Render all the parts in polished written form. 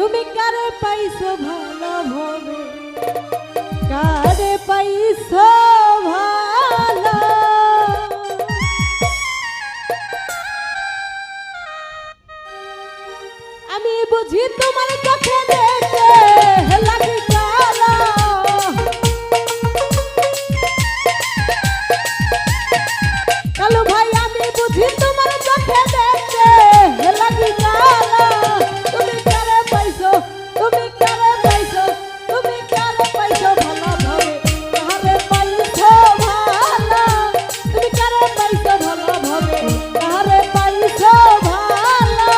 তুমি কারে পাইছো ভালো ভাবে, কারে পাইছো ভালো। আমি বুঝি তোমার চোখে দেখে লাগি কালো, কালো ভাই আমি বুঝি তোমার চোখে দেখে লাগি কালো। তুমি কারে পাইছো, তুমি কারে পাইছো, তুমি কারে পাইছো ভালো ভাবে, কারে পাইছো ভালো। তুমি কারে পাইছো ভালো ভাবে, কারে পাইছো ভালো।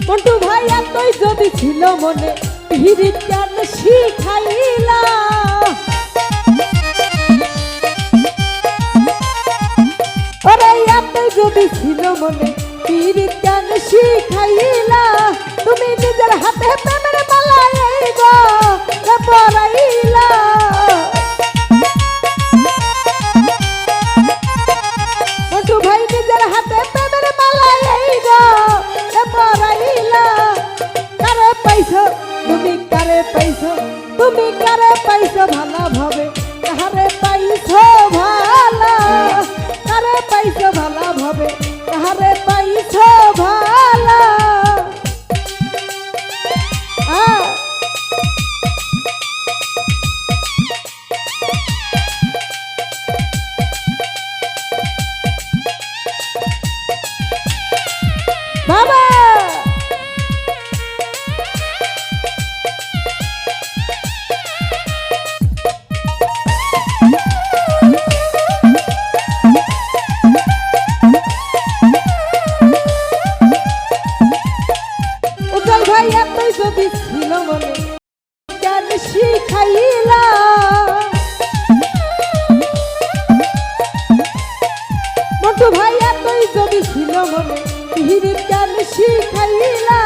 মন্টু ভাই এতই যদি ছিল মনে পিরিত কেন শিখাইলা, ওরে এতই যদি ছিল মনে পিরিত কেন শিখাইলা। তুমি নিজের হাতে প্রেমের মালা এই গো পরাইলা। মন্টু ভাই নিজের হাতে প্রেমের মালা এই গো পরাইলা। কারে পাইছো, তুমি কারে পাইছো, তুমি কারে পাইছো ভালো ভাবে, কারে পাইছো ভালো। কারে পাইছো ভালো ভাবে, কারে পাইছো ভালো। বাবা উজ্জ্বল ভাই এতই যদি ছিল মনে কেন শিখাইলা। মন্টু ভাই এতই যদি ছিল মনে পিরিত কেন শিখাইলা।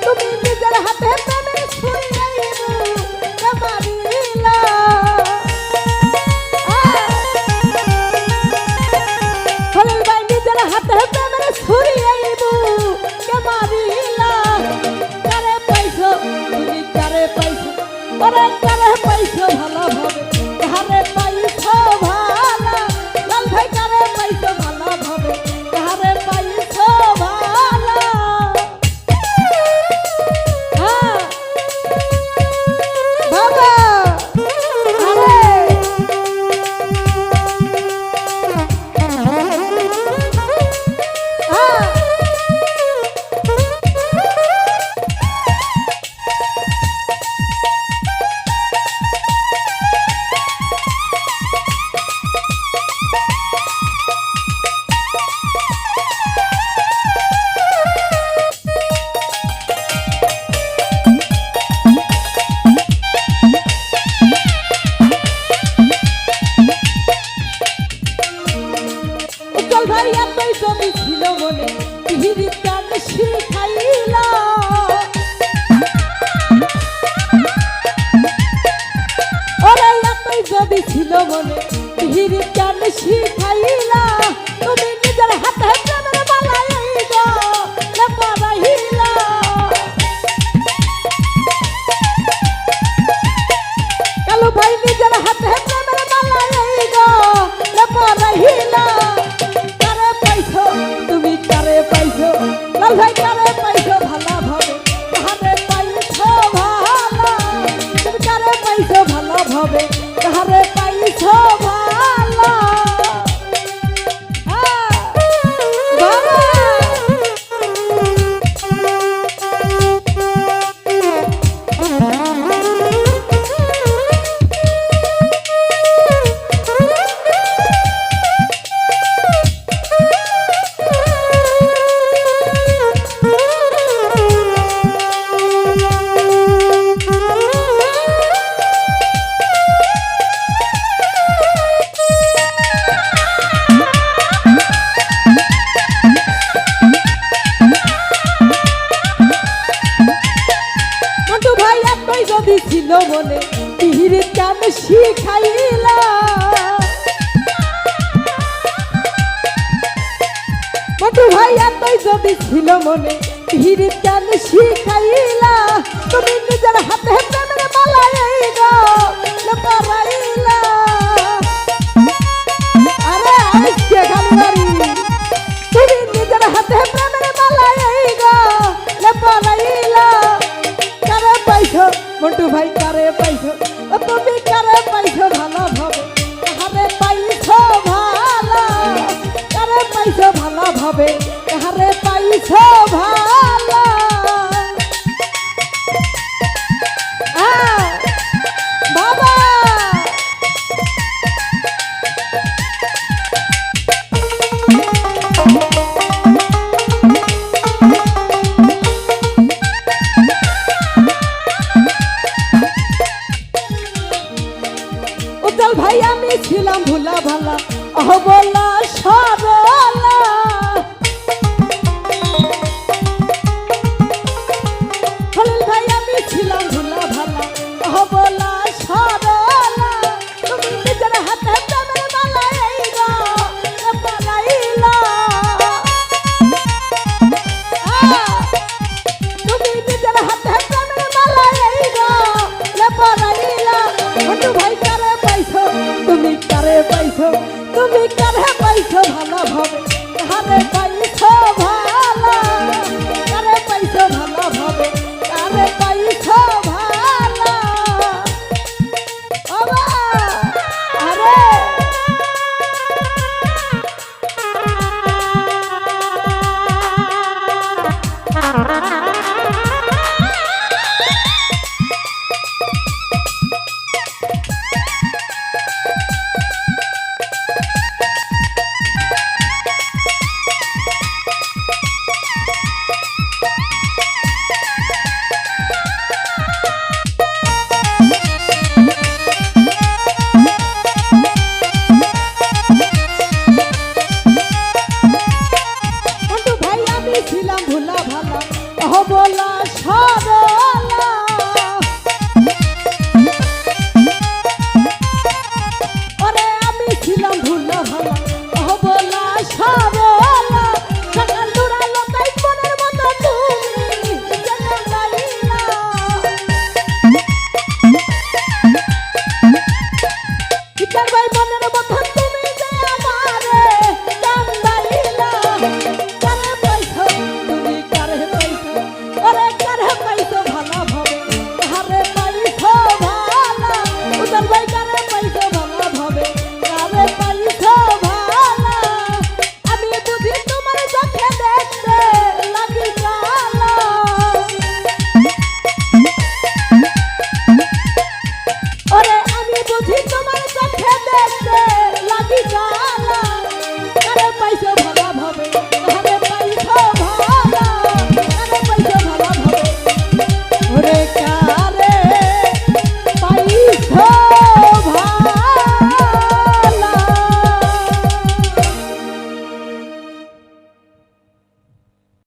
তুমি নিজের হাতে প্রেমের ছুরি মারিলা। খলিল ভাই নিজের হাতে প্রেমের ছুরি মারিলা। কারে পাইছো, তুমি কারে পাইছো, ওরে কারে পাইছো ভালো ভাবে, কারে পাইছো ভালো। লাল ভাই কারে পাইছো ভালো ভাবে, কারে পাইছো ভালো। বাবা আরে উজ্জ্বল ভাই এতই যদি ছিল মনে পিরিত কেন শিখাইলা। ওরে এতই যদি ছিল মনে পিরিত কেন শিখাইলা। তুমি নিজের হাতে প্রেমের মালা এই গো পরাইলা। কালু ভাই নিজের হাতে প্রেমের মালা এই গো পরাইলা। কারে পাইছো, তুমি কারে পাইছো, লাল ভাই কারে পাইছো ভালো ভাবে, কারে পাইছো ভালো। তুমি কারে পাইছো ভালো ভাবে, কারে পাইছো ভালো। শিখাইলা মন্টু ভাই এতই যদি ছিল মনে ভিড় কেন শিখাইলা তুমি নিজের হাতে প্রেমের মালাইলা পরাইলা আরে আজকে গালি তুমি নিজের হাতে প্রেমের মালাইলা পরাইলা কারে পাইছো মন্টু ভাই কারে পাইছো তুমি কারে পাইছো ভালো ভাবে কারে পাইছো ভালো কারে পাইছো ভালো ভাবে